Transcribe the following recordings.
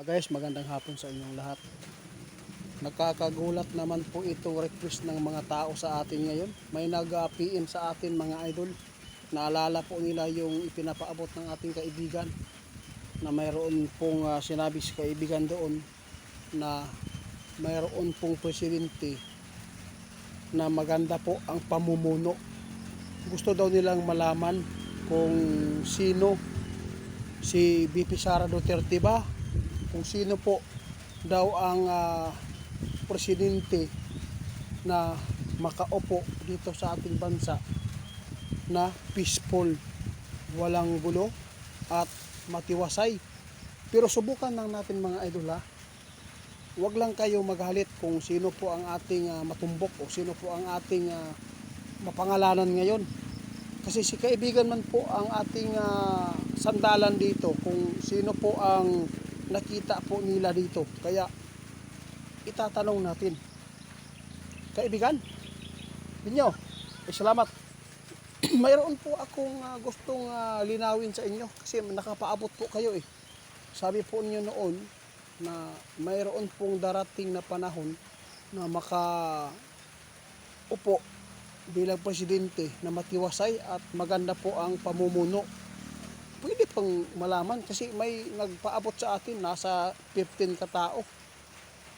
Guys, magandang hapon sa inyong lahat. Nakakagulat naman po ito request ng mga tao sa atin ngayon. May nag-PM sa atin mga idol. Naalala po nila yung ipinapaabot ng ating kaibigan na mayroon pong sinabi sa kaibigan doon na mayroon pong presidente na maganda po ang pamumuno. Gusto daw nilang malaman kung sino, si BP Sara Duterte ba? Kung sino po daw ang presidente na makaupo dito sa ating bansa na peaceful, walang gulo at matiwasay. Pero subukan lang natin mga idol ha. Huwag lang kayo magalit kung sino po ang ating matumbok o sino po ang ating mapangalanan ngayon. Kasi si kaibigan man po ang ating sandalan dito kung sino po ang nakita po nila dito. Kaya itatanong natin. Kaibigan, inyo, salamat. Mayroon po akong gustong linawin sa inyo kasi nakapaabot po kayo eh. Sabi po niyo noon na mayroon pong darating na panahon na makaupo bilang presidente na matiwasay at maganda po ang pamumuno. Pwede pang malaman kasi may nagpaabot sa atin, nasa 15 katao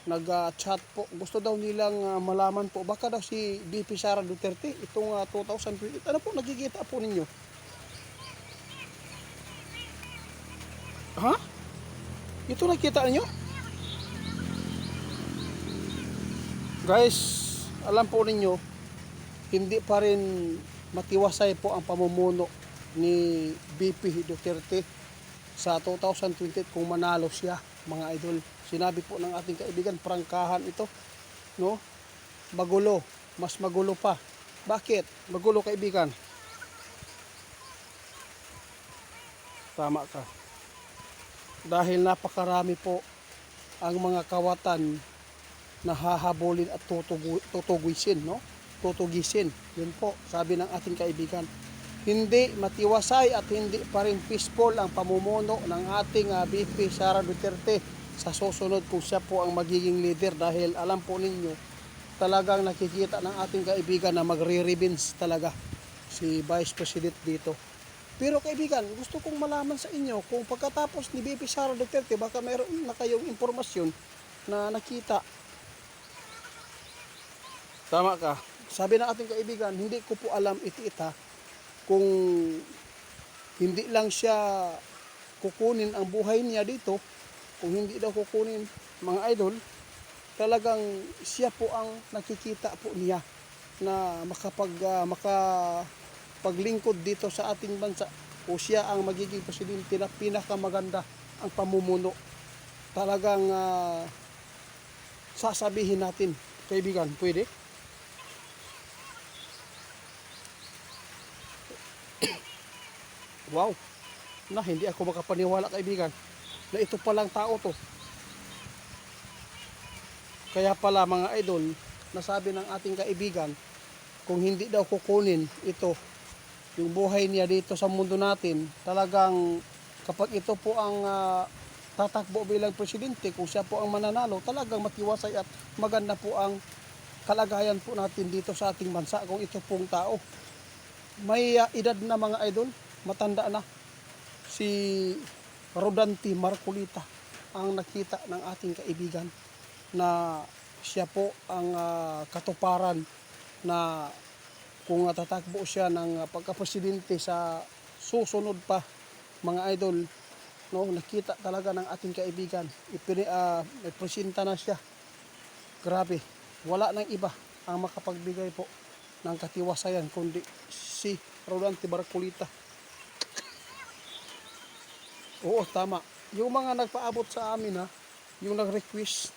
nag-chat po. Gusto daw nilang malaman po, baka daw si BP Sara Duterte itong 2020, ano po nakikita po ninyo? Ha? Ito nakita niyo? Guys, alam po ninyo, hindi pa rin matiwasay po ang pamumuno ni BP Duterte sa 2020 kung manalo siya mga idol. Sinabi po ng ating kaibigan, prangkahan ito, no? Magulo, mas magulo pa. Bakit? Magulo kaibigan. Tama ka. Dahil napakarami po ang mga kawatan na hahabulin at tutugisin, no? Tutugisin. Yun po, sabi ng ating kaibigan. Hindi matiwasay at hindi pa rin peaceful ang pamumuno ng ating BP Sara Duterte sa susunod kung siya po ang magiging leader, dahil alam po ninyo talagang nakikita ng ating kaibigan na magre-revenge talaga si Vice President dito. Pero kaibigan, gusto kong malaman sa inyo kung pagkatapos ni BP Sara Duterte baka mayroon na kayong impormasyon na nakita. Tama ka. Sabi ng ating kaibigan, hindi ko po alam iti-ita kung hindi lang siya kukunin ang buhay niya dito, kung hindi daw kukunin mga idol, talagang siya po ang nakikita po niya na makapaglingkod dito sa ating bansa, o siya ang magiging presidente na pinakamaganda ang pamumuno. Talagang sasabihin natin, kaibigan, pwede? Wow, na hindi ako makapaniwala kaibigan na ito palang tao to. Kaya pala mga idol, nasabi ng ating kaibigan, kung hindi daw kukunin ito, yung buhay niya dito sa mundo natin, talagang kapag ito po ang tatakbo bilang presidente, kung siya po ang mananalo, talagang matiwasay at maganda po ang kalagayan po natin dito sa ating bansa kung ito pong tao. May edad na mga idol, matanda na, si Rodante Marcolita ang nakita ng ating kaibigan na siya po ang katuparan na kung tatakbo siya ng pagkapresidente sa susunod pa mga idol, no? Nakita talaga ng ating kaibigan, may presenta na siya. Grabe, wala nang iba ang makapagbigay po ng katiwasayan kundi si Rodante Marcolita. Oo, tama. Yung mga nagpaabot sa amin ha, yung nag-request,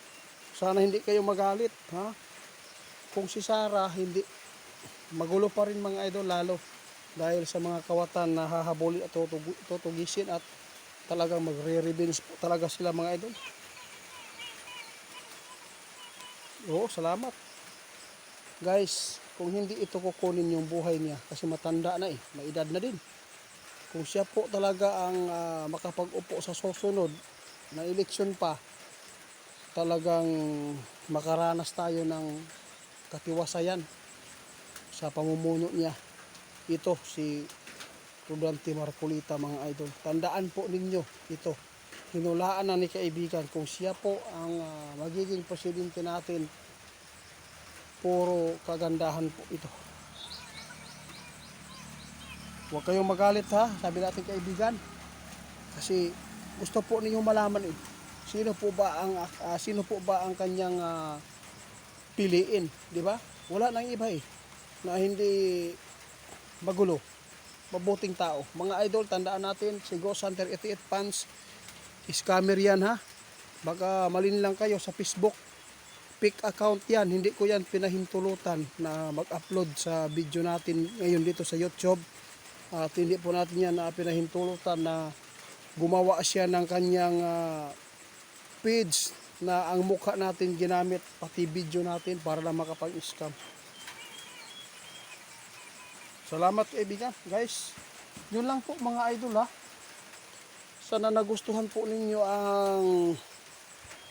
sana hindi kayo magalit ha. Kung si Sara, hindi, magulo pa rin mga idol, lalo dahil sa mga kawatan na hahabulin at tutugisin at talagang magre-revenge po talaga sila mga idol. Oo, salamat. Guys, kung hindi ito kukunin yung buhay niya, kasi matanda na eh, may edad na din. Kung siya po talaga ang makapag-upo sa susunod na eleksyon pa, talagang makaranas tayo ng katiwasayan sa pamumuno niya. Ito si Rodante Marcolita, mga idol. Tandaan po ninyo ito. Hinulaan na ni kaibigan kung siya po ang magiging presidente natin. Puro kagandahan po ito. Huwag kayong magalit ha, sabi natin kaibigan. Kasi gusto po ninyong malaman sino po ba ang kanyang piliin, di ba? Wala nang iba na hindi magulo, mabuting tao. Mga idol, tandaan natin si Ghost Hunter 88 fans, scammer yan ha. Baka malin lang kayo sa Facebook. Fake account yan, hindi ko yan pinahintulutan na mag-upload sa video natin ngayon dito sa YouTube. At hindi po natin yan pinahintulutan na gumawa siya ng kanyang page na ang mukha natin ginamit, pati video natin para lang makapag-scam. Salamat kaibigan, guys. Yun lang po mga idol ha. Sana nagustuhan po ninyo ang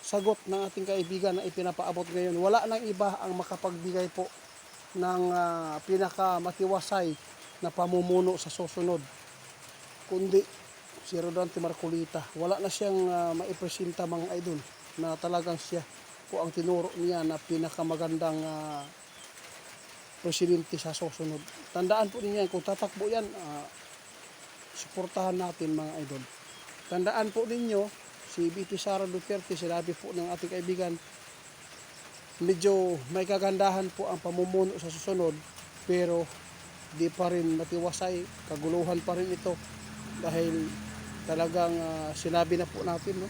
sagot ng ating kaibigan na ipinapaabot ngayon. Wala nang iba ang makapagbigay po ng pinakamatiwasay na pamumuno sa susunod, kundi si Rodante Marcolita. Wala na siyang maipresenta mga idol na talagang siya po ang tinuro niya na pinakamagandang presidente sa susunod. Tandaan po niya kung tatakbo yan, suportahan natin mga idol. Tandaan po ninyo si VP Sara Duterte, sinabi po ng ating kaibigan, medyo may kagandahan po ang pamumuno sa susunod, pero di pa rin matiwasay, kaguluhan pa rin ito dahil talagang sinabi na po natin, no?